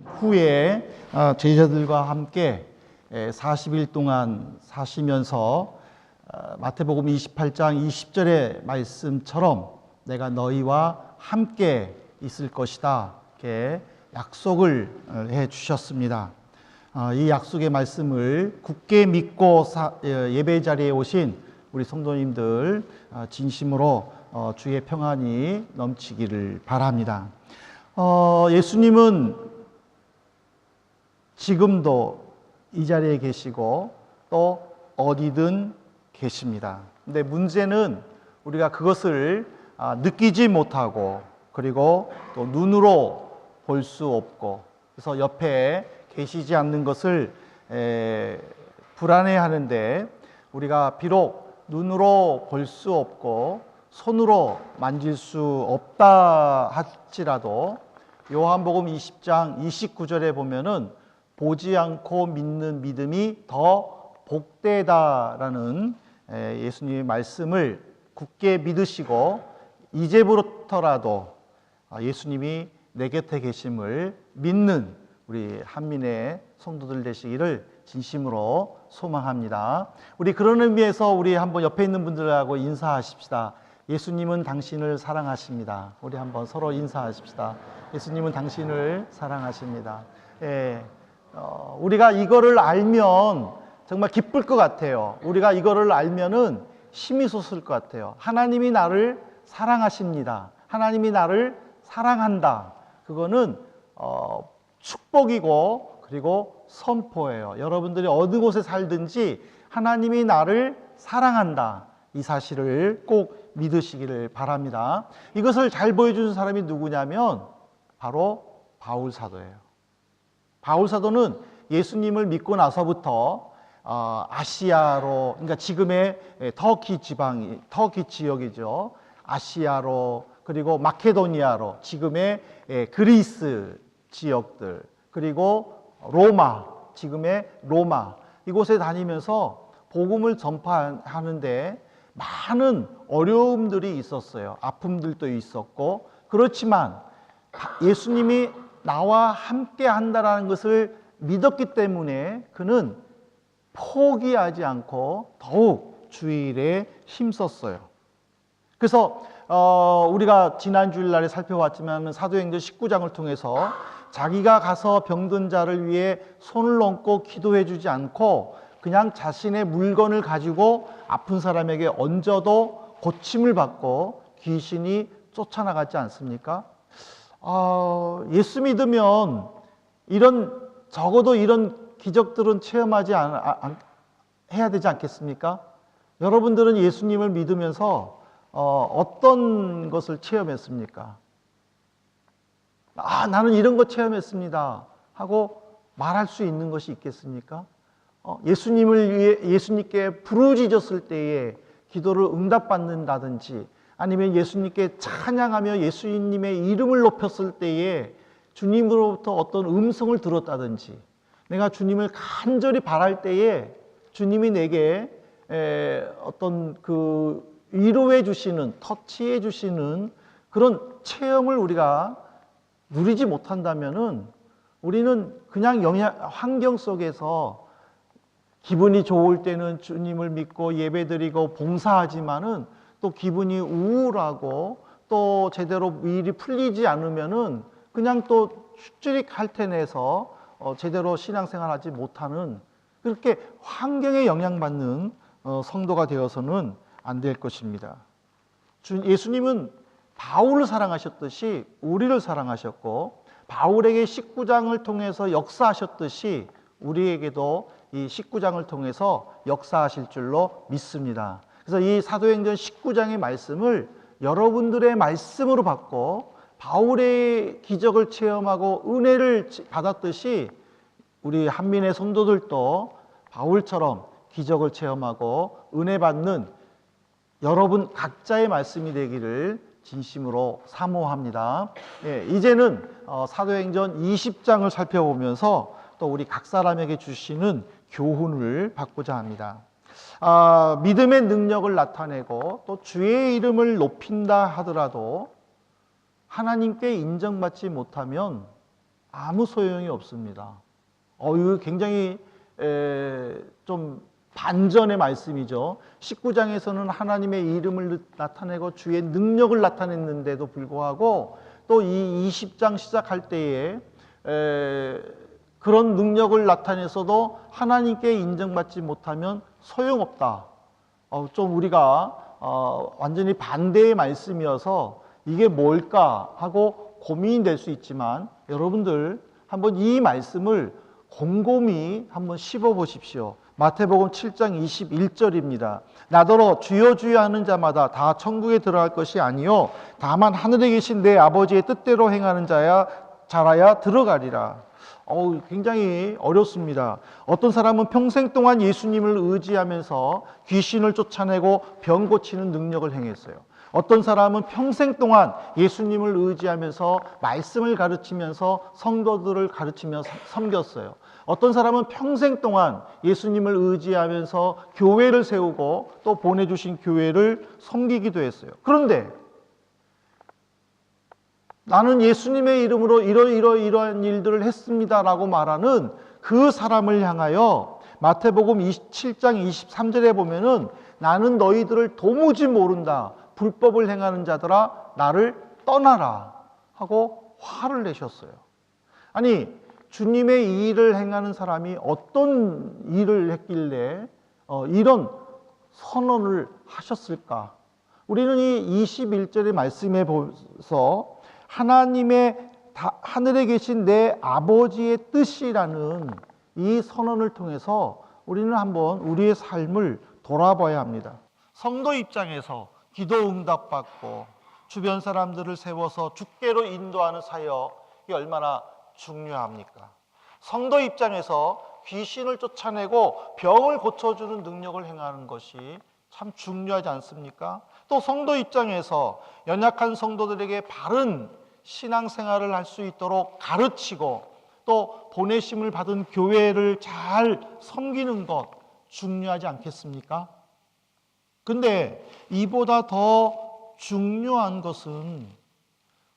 후에 제자들과 함께 40일 동안 사시면서 마태복음 28장 20절의 말씀처럼 내가 너희와 함께 있을 것이다 이렇게 약속을 해 주셨습니다. 이 약속의 말씀을 굳게 믿고 예배 자리에 오신 우리 성도님들 진심으로 주의 평안이 넘치기를 바랍니다. 예수님은 지금도 이 자리에 계시고 또 어디든 계십니다. 근데 문제는 우리가 그것을 느끼지 못하고 그리고 또 눈으로 볼 수 없고 그래서 옆에 계시지 않는 것을 불안해하는데 우리가 비록 눈으로 볼 수 없고 손으로 만질 수 없다 할지라도 요한복음 20장 29절에 보면은 보지 않고 믿는 믿음이 더 복되다라는 예수님의 말씀을 굳게 믿으시고 이제부터라도 예수님이 내 곁에 계심을 믿는 우리 한민의 성도들 되시기를 진심으로 소망합니다. 우리 그런 의미에서 우리 한번 옆에 있는 분들하고 인사하십시다. 예수님은 당신을 사랑하십니다. 우리 한번 서로 인사하십시다. 예수님은 당신을 사랑하십니다. 우리가 이거를 알면 정말 기쁠 것 같아요. 우리가 이거를 알면은 힘이 솟을 것 같아요. 하나님이 나를 사랑하십니다. 하나님이 나를 사랑한다. 그거는 축복이고 그리고 선포예요. 여러분들이 어느 곳에 살든지 하나님이 나를 사랑한다. 이 사실을 꼭 믿으시기를 바랍니다. 이것을 잘 보여주는 사람이 누구냐면 바로 바울 사도예요. 바울 사도는 예수님을 믿고 나서부터 아시아로, 그러니까 지금의 터키 지방이, 터키 지역이죠. 아시아로, 그리고 마케도니아로, 지금의 그리스 지역들, 그리고 로마, 지금의 로마, 이곳에 다니면서 복음을 전파하는데 많은 어려움들이 있었어요. 아픔들도 있었고, 그렇지만 예수님이 나와 함께 한다라는 것을 믿었기 때문에 그는 포기하지 않고 더욱 주일에 힘썼어요. 그래서 우리가 지난 주일날에 살펴봤지만 사도행전 19장을 통해서 자기가 가서 병든 자를 위해 손을 얹고 기도해 주지 않고 그냥 자신의 물건을 가지고 아픈 사람에게 얹어도 고침을 받고 귀신이 쫓아나가지 않습니까? 예수 믿으면 적어도 이런 기적들은 체험하지 해야 되지 않겠습니까? 여러분들은 예수님을 믿으면서 어떤 것을 체험했습니까? 나는 이런 거 체험했습니다 하고 말할 수 있는 것이 있겠습니까? 예수님을 위해 예수님께 부르짖었을 때에 기도를 응답받는다든지 아니면 예수님께 찬양하며 예수님의 이름을 높였을 때에 주님으로부터 어떤 음성을 들었다든지 내가 주님을 간절히 바랄 때에 주님이 내게 어떤 그 위로해 주시는, 터치해 주시는 그런 체험을 우리가 누리지 못한다면은 우리는 그냥 환경 속에서 기분이 좋을 때는 주님을 믿고 예배드리고 봉사하지만은 또 기분이 우울하고 또 제대로 일이 풀리지 않으면은 그냥 또 슈트릭 할텐해서 제대로 신앙생활하지 못하는 그렇게 환경에 영향받는 성도가 되어서는 안 될 것입니다. 예수님은 바울을 사랑하셨듯이 우리를 사랑하셨고 바울에게 19장을 통해서 역사하셨듯이 우리에게도 이 19장을 통해서 역사하실 줄로 믿습니다. 그래서 이 사도행전 19장의 말씀을 여러분들의 말씀으로 받고 바울의 기적을 체험하고 은혜를 받았듯이 우리 한민의 성도들도 바울처럼 기적을 체험하고 은혜 받는 여러분 각자의 말씀이 되기를 진심으로 사모합니다. 이제는 사도행전 20장을 살펴보면서 또 우리 각 사람에게 주시는 교훈을 받고자 합니다. 믿음의 능력을 나타내고 또 주의 이름을 높인다 하더라도 하나님께 인정받지 못하면 아무 소용이 없습니다. 이거 굉장히 좀 반전의 말씀이죠. 19장에서는 하나님의 이름을 나타내고 주의 능력을 나타냈는데도 불구하고 또 이 20장 시작할 때에 그런 능력을 나타내서도 하나님께 인정받지 못하면 소용없다. 좀 우리가 완전히 반대의 말씀이어서 이게 뭘까 하고 고민이 될 수 있지만 여러분들 한번 이 말씀을 곰곰이 한번 씹어 보십시오. 마태복음 7장 21절입니다. 나더러 주여 주여 하는 자마다 다 천국에 들어갈 것이 아니요 다만 하늘에 계신 내 아버지의 뜻대로 행하는 자라야 들어가리라. 굉장히 어렵습니다. 어떤 사람은 평생 동안 예수님을 의지하면서 귀신을 쫓아내고 병 고치는 능력을 행했어요. 어떤 사람은 평생 동안 예수님을 의지하면서 말씀을 가르치면서 성도들을 가르치며 섬겼어요. 어떤 사람은 평생 동안 예수님을 의지하면서 교회를 세우고 또 보내주신 교회를 섬기기도 했어요. 그런데 나는 예수님의 이름으로 이러한 일들을 했습니다라고 말하는 그 사람을 향하여 마태복음 27장 23절에 보면은 나는 너희들을 도무지 모른다. 불법을 행하는 자들아 나를 떠나라 하고 화를 내셨어요. 아니 주님의 이 일을 행하는 사람이 어떤 일을 했길래 이런 선언을 하셨을까? 우리는 이 21절의 말씀에 보면서 하나님의 하늘에 계신 내 아버지의 뜻이라는 이 선언을 통해서 우리는 한번 우리의 삶을 돌아봐야 합니다. 성도 입장에서 기도 응답받고 주변 사람들을 세워서 주께로 인도하는 사역이 얼마나 중요합니까? 성도 입장에서 귀신을 쫓아내고 병을 고쳐주는 능력을 행하는 것이 참 중요하지 않습니까? 또 성도 입장에서 연약한 성도들에게 바른 신앙생활을 할 수 있도록 가르치고 또 보내심을 받은 교회를 잘 섬기는 것 중요하지 않겠습니까? 근데 이보다 더 중요한 것은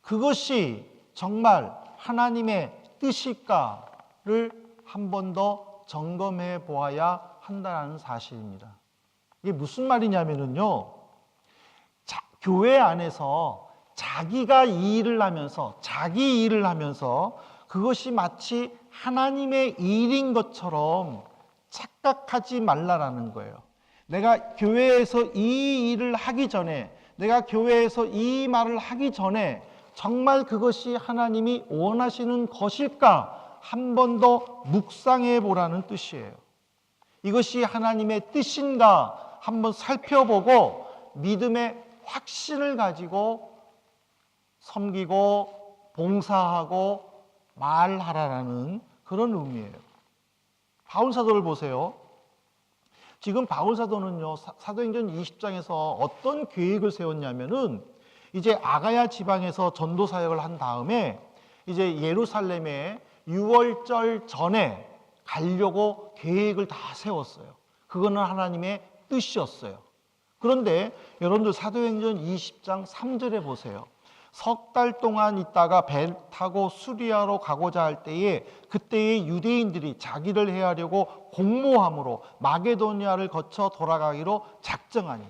그것이 정말 하나님의 뜻일까를 한 번 더 점검해 보아야 한다는 사실입니다. 이게 무슨 말이냐면요. 교회 안에서 자기가 이 일을 하면서 자기 일을 하면서 그것이 마치 하나님의 일인 것처럼 착각하지 말라라는 거예요. 내가 교회에서 이 일을 하기 전에, 내가 교회에서 이 말을 하기 전에 정말 그것이 하나님이 원하시는 것일까 한 번 더 묵상해 보라는 뜻이에요. 이것이 하나님의 뜻인가 한번 살펴보고 믿음의 확신을 가지고 섬기고 봉사하고 말하라라는 그런 의미예요. 바울 사도를 보세요. 지금 바울 사도는요, 사도행전 20장에서 어떤 계획을 세웠냐면은 이제 아가야 지방에서 전도 사역을 한 다음에 이제 예루살렘에 6월절 전에 가려고 계획을 다 세웠어요. 그거는 하나님의 뜻이었어요. 그런데 여러분들 사도행전 20장 3절에 보세요. 석 달 동안 있다가 배 타고 수리아로 가고자 할 때에 그때의 유대인들이 자기를 해하려고 공모함으로 마게도니아를 거쳐 돌아가기로 작정하니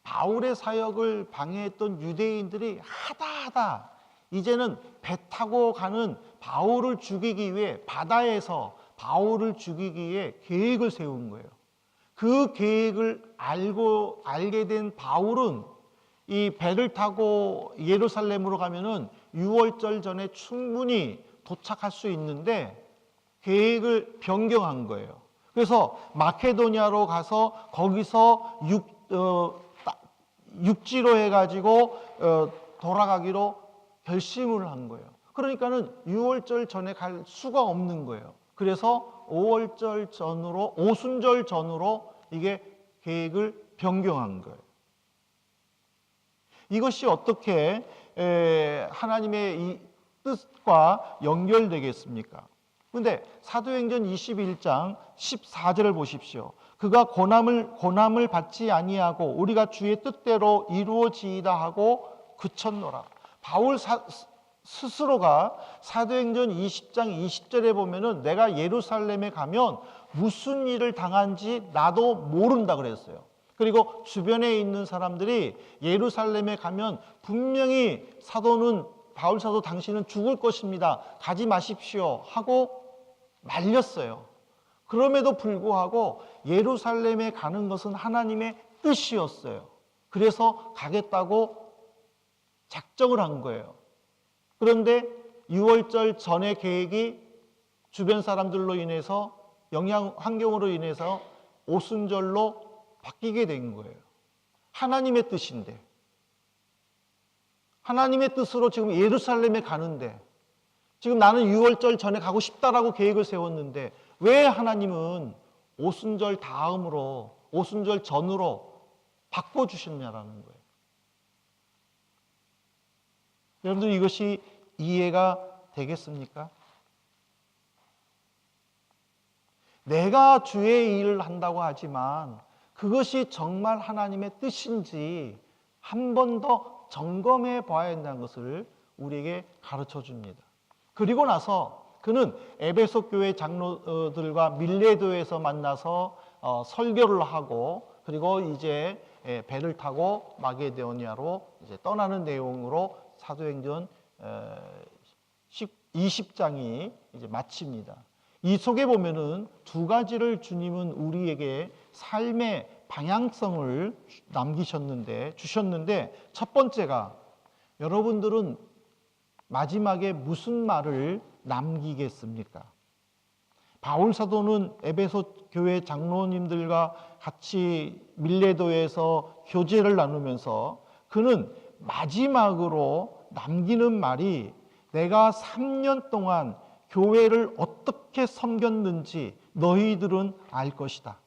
바울의 사역을 방해했던 유대인들이 하다 이제는 배 타고 가는 바울을 죽이기 위해 바다에서 바울을 죽이기 위해 계획을 세운 거예요. 그 계획을 알게 된 바울은 이 배를 타고 예루살렘으로 가면은 6월절 전에 충분히 도착할 수 있는데 계획을 변경한 거예요. 그래서 마케도니아로 가서 거기서 육지로 해가지고 돌아가기로 결심을 한 거예요. 그러니까는 6월절 전에 갈 수가 없는 거예요. 그래서 5월절 전으로, 오순절 전으로 이게 계획을 변경한 거예요. 이것이 어떻게 하나님의 이 뜻과 연결되겠습니까? 그런데 사도행전 21장 14절을 보십시오. 그가 고난을 받지 아니하고 우리가 주의 뜻대로 이루어지이다 하고 그쳤노라. 바울 스스로가 사도행전 20장 20절에 보면은 내가 예루살렘에 가면 무슨 일을 당한지 나도 모른다 그랬어요. 그리고 주변에 있는 사람들이 예루살렘에 가면 분명히 바울 사도 당신은 죽을 것입니다. 가지 마십시오 하고 말렸어요. 그럼에도 불구하고 예루살렘에 가는 것은 하나님의 뜻이었어요. 그래서 가겠다고 작정을 한 거예요. 그런데 6월절 전의 계획이 주변 사람들로 인해서 환경으로 인해서 오순절로 바뀌게 된 거예요. 하나님의 뜻인데, 하나님의 뜻으로 지금 예루살렘에 가는데, 지금 나는 6월절 전에 가고 싶다라고 계획을 세웠는데 왜 하나님은 오순절 다음으로, 오순절 전으로 바꿔주셨냐라는 거예요. 여러분들 이것이 이해가 되겠습니까? 내가 주의 일을 한다고 하지만 그것이 정말 하나님의 뜻인지 한 번 더 점검해 봐야 한다는 것을 우리에게 가르쳐 줍니다. 그리고 나서 그는 에베소 교회 장로들과 밀레도에서 만나서 설교를 하고 그리고 이제 배를 타고 마게도니아로 이제 떠나는 내용으로 사도행전 20장이 이제 마칩니다. 이 속에 보면은 두 가지를 주님은 우리에게 삶의 방향성을 주셨는데 첫 번째가 여러분들은 마지막에 무슨 말을 남기겠습니까? 바울 사도는 에베소 교회 장로님들과 같이 밀레도에서 교제를 나누면서 그는 마지막으로 남기는 말이 내가 3년 동안 교회를 어떻게 섬겼는지 너희들은 알 것이다.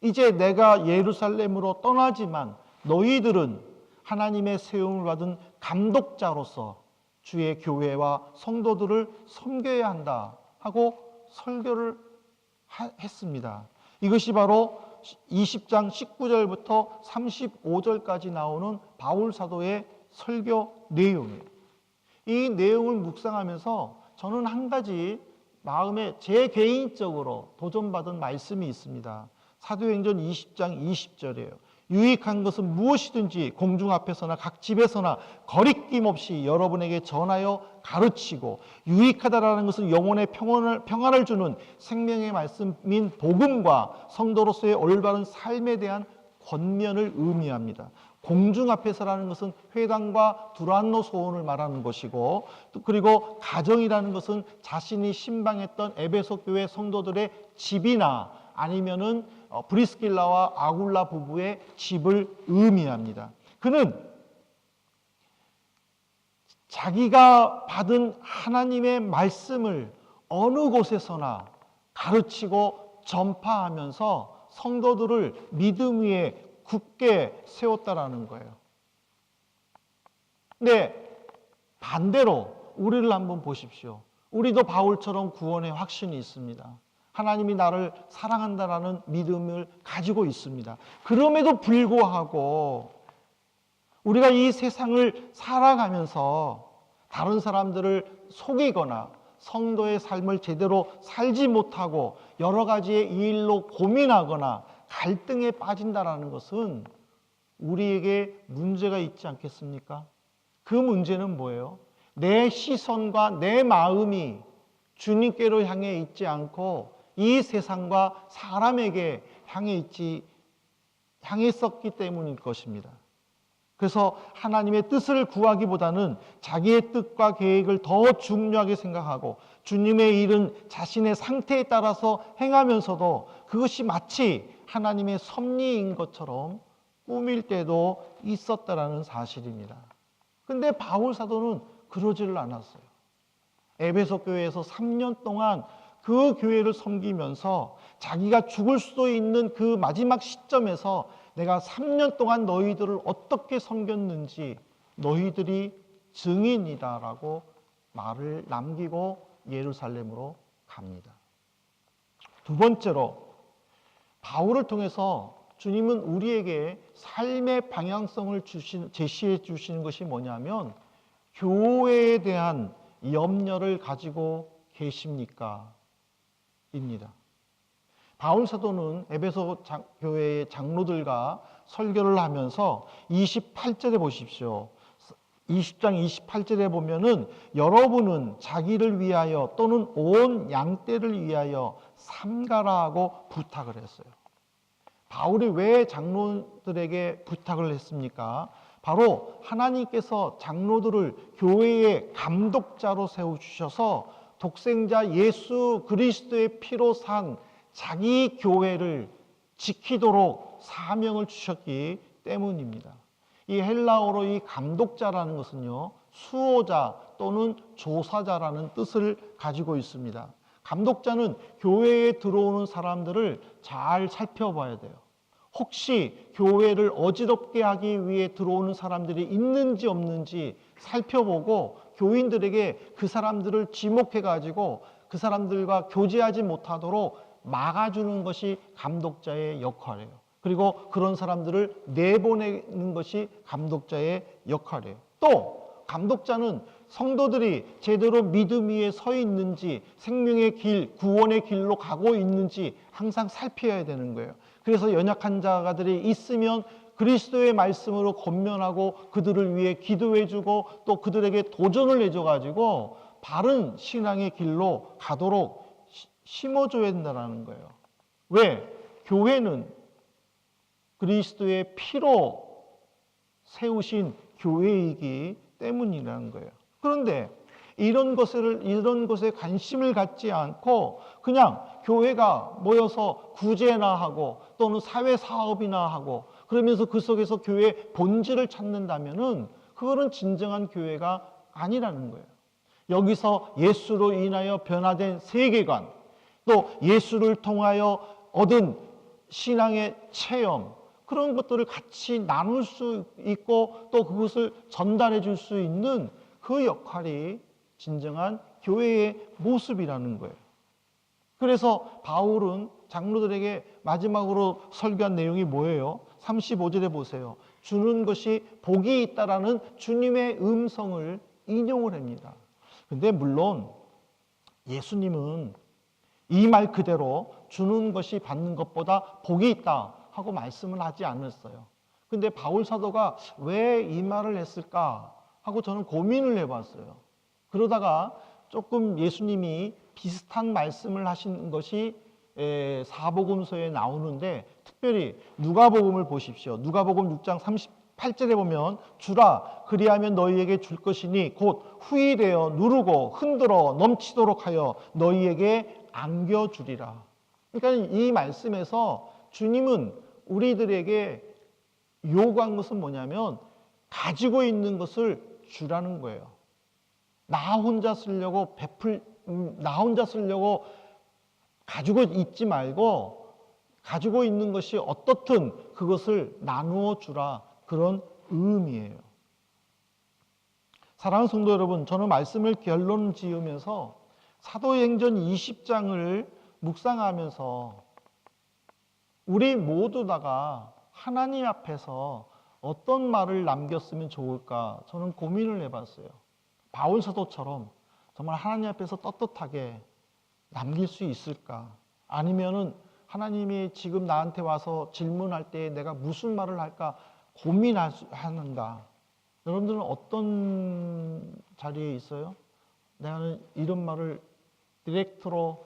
이제 내가 예루살렘으로 떠나지만 너희들은 하나님의 세움을 받은 감독자로서 주의 교회와 성도들을 섬겨야 한다 하고 설교를 했습니다. 이것이 바로 20장 19절부터 35절까지 나오는 바울 사도의 설교 내용이에요. 이 내용을 묵상하면서 저는 한 가지 마음에 제 개인적으로 도전받은 말씀이 있습니다. 사도행전 20장 20절이에요. 유익한 것은 무엇이든지 공중 앞에서나 각 집에서나 거리낌 없이 여러분에게 전하여 가르치고, 유익하다라는 것은 영혼의 평안을 주는 생명의 말씀인 복음과 성도로서의 올바른 삶에 대한 권면을 의미합니다. 공중 앞에서라는 것은 회당과 두란노 소원을 말하는 것이고, 그리고 가정이라는 것은 자신이 신방했던 에베소 교회 성도들의 집이나 아니면은 브리스길라와 아굴라 부부의 집을 의미합니다. 그는 자기가 받은 하나님의 말씀을 어느 곳에서나 가르치고 전파하면서 성도들을 믿음 위에 굳게 세웠다라는 거예요. 근데 반대로 우리를 한번 보십시오. 우리도 바울처럼 구원의 확신이 있습니다. 하나님이 나를 사랑한다라는 믿음을 가지고 있습니다. 그럼에도 불구하고 우리가 이 세상을 살아가면서 다른 사람들을 속이거나 성도의 삶을 제대로 살지 못하고 여러 가지의 일로 고민하거나 갈등에 빠진다라는 것은 우리에게 문제가 있지 않겠습니까? 그 문제는 뭐예요? 내 시선과 내 마음이 주님께로 향해 있지 않고 이 세상과 사람에게 향했었기 때문일 것입니다. 그래서 하나님의 뜻을 구하기보다는 자기의 뜻과 계획을 더 중요하게 생각하고 주님의 일은 자신의 상태에 따라서 행하면서도 그것이 마치 하나님의 섭리인 것처럼 꾸밀 때도 있었다라는 사실입니다. 근데 바울 사도는 그러지를 않았어요. 에베소 교회에서 3년 동안 그 교회를 섬기면서 자기가 죽을 수도 있는 그 마지막 시점에서 내가 3년 동안 너희들을 어떻게 섬겼는지 너희들이 증인이다라고 말을 남기고 예루살렘으로 갑니다. 두 번째로 바울을 통해서 주님은 우리에게 삶의 방향성을 제시해 주시는 것이 뭐냐면 교회에 대한 염려를 가지고 계십니까? 입니다. 바울 사도는 에베소 교회의 장로들과 설교를 하면서 28절에 보십시오. 20장 28절에 보면은 여러분은 자기를 위하여 또는 온 양떼를 위하여 삼가라 하고 부탁을 했어요. 바울이 왜 장로들에게 부탁을 했습니까? 바로 하나님께서 장로들을 교회의 감독자로 세워주셔서 독생자 예수 그리스도의 피로 산 자기 교회를 지키도록 사명을 주셨기 때문입니다. 이 헬라어로 이 감독자라는 것은요, 수호자 또는 조사자라는 뜻을 가지고 있습니다. 감독자는 교회에 들어오는 사람들을 잘 살펴봐야 돼요. 혹시 교회를 어지럽게 하기 위해 들어오는 사람들이 있는지 없는지 살펴보고 교인들에게 그 사람들을 지목해가지고 그 사람들과 교제하지 못하도록 막아주는 것이 감독자의 역할이에요. 그리고 그런 사람들을 내보내는 것이 감독자의 역할이에요. 또 감독자는 성도들이 제대로 믿음 위에 서 있는지, 생명의 길, 구원의 길로 가고 있는지 항상 살펴야 되는 거예요. 그래서 연약한 자들이 있으면 그리스도의 말씀으로 권면하고 그들을 위해 기도해주고 또 그들에게 도전을 해줘가지고 바른 신앙의 길로 가도록 심어줘야 된다는 거예요. 왜? 교회는 그리스도의 피로 세우신 교회이기 때문이라는 거예요. 그런데 이런 것에 관심을 갖지 않고 그냥 교회가 모여서 구제나 하고 또는 사회 사업이나 하고 그러면서 그 속에서 교회의 본질을 찾는다면은 그거는 진정한 교회가 아니라는 거예요. 여기서 예수로 인하여 변화된 세계관, 또 예수를 통하여 얻은 신앙의 체험, 그런 것들을 같이 나눌 수 있고 또 그것을 전달해 줄 수 있는 그 역할이 진정한 교회의 모습이라는 거예요. 그래서 바울은 장로들에게 마지막으로 설교한 내용이 뭐예요? 35절에 보세요. 주는 것이 복이 있다라는 주님의 음성을 인용을 합니다. 근데 물론 예수님은 이 말 그대로 주는 것이 받는 것보다 복이 있다 하고 말씀을 하지 않았어요. 근데 바울 사도가 왜 이 말을 했을까 하고 저는 고민을 해봤어요. 그러다가 조금 예수님이 비슷한 말씀을 하신 것이 사복음서에 나오는데 특별히 누가복음을 보십시오. 누가복음 6장 38절에 보면 주라 그리하면 너희에게 줄 것이니 곧 후일되어 누르고 흔들어 넘치도록 하여 너희에게 안겨주리라. 그러니까 이 말씀에서 주님은 우리들에게 요구한 것은 뭐냐면 가지고 있는 것을 주라는 거예요. 나 혼자 쓰려고 나 혼자 쓰려고 가지고 있지 말고 가지고 있는 것이 어떻든 그것을 나누어 주라, 그런 의미예요. 사랑하는 성도 여러분, 저는 말씀을 결론 지으면서 사도행전 20장을 묵상하면서 우리 모두 다가 하나님 앞에서 어떤 말을 남겼으면 좋을까 저는 고민을 해봤어요. 바울 사도처럼 정말 하나님 앞에서 떳떳하게 남길 수 있을까? 아니면은 하나님이 지금 나한테 와서 질문할 때 내가 무슨 말을 할까 고민하는가? 여러분들은 어떤 자리에 있어요? 내가 이런 말을 디렉트로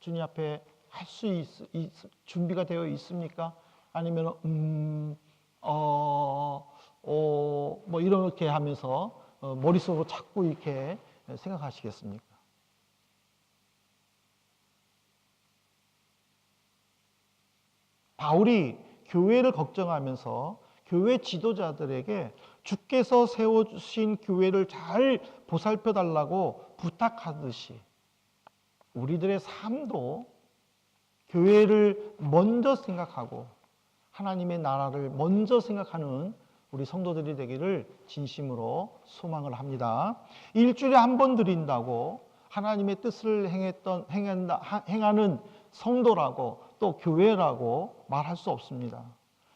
주님 앞에 할 수 준비가 되어 있습니까? 아니면 뭐 이렇게 하면서 머릿속으로 자꾸 이렇게 생각하시겠습니까? 바울이 교회를 걱정하면서 교회 지도자들에게 주께서 세워주신 교회를 잘 보살펴 달라고 부탁하듯이 우리들의 삶도 교회를 먼저 생각하고 하나님의 나라를 먼저 생각하는 우리 성도들이 되기를 진심으로 소망을 합니다. 일주일에 한 번 드린다고 하나님의 뜻을 행하는 성도라고 또 교회라고 말할 수 없습니다.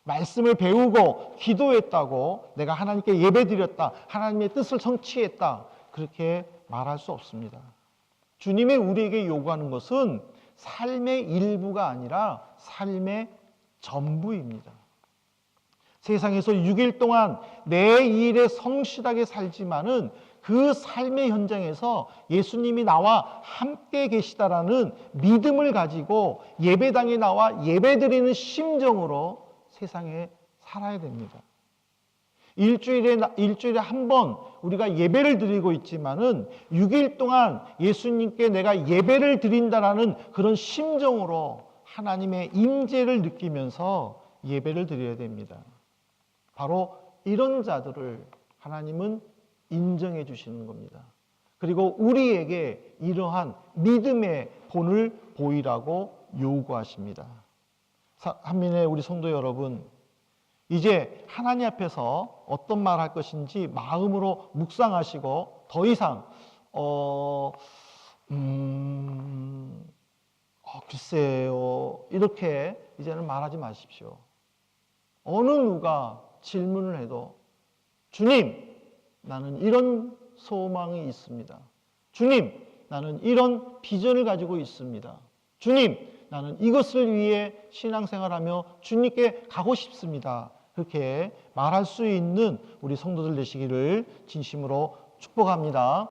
말씀을 배우고 기도했다고 내가 하나님께 예배드렸다, 하나님의 뜻을 성취했다, 그렇게 말할 수 없습니다. 주님이 우리에게 요구하는 것은 삶의 일부가 아니라 삶의 전부입니다. 세상에서 6일 동안 내 일에 성실하게 살지만은 그 삶의 현장에서 예수님이 나와 함께 계시다라는 믿음을 가지고 예배당에 나와 예배드리는 심정으로 세상에 살아야 됩니다. 일주일에 한 번 우리가 예배를 드리고 있지만은 6일 동안 예수님께 내가 예배를 드린다라는 그런 심정으로 하나님의 임재를 느끼면서 예배를 드려야 됩니다. 바로 이런 자들을 하나님은 인정해 주시는 겁니다. 그리고 우리에게 이러한 믿음의 본을 보이라고 요구하십니다. 한민의 우리 성도 여러분, 이제 하나님 앞에서 어떤 말 할 것인지 마음으로 묵상하시고 더 이상 글쎄요 이렇게 이제는 말하지 마십시오. 어느 누가 질문을 해도 주님, 나는 이런 소망이 있습니다. 주님, 나는 이런 비전을 가지고 있습니다. 주님, 나는 이것을 위해 신앙생활하며 주님께 가고 싶습니다. 그렇게 말할 수 있는 우리 성도들 되시기를 진심으로 축복합니다.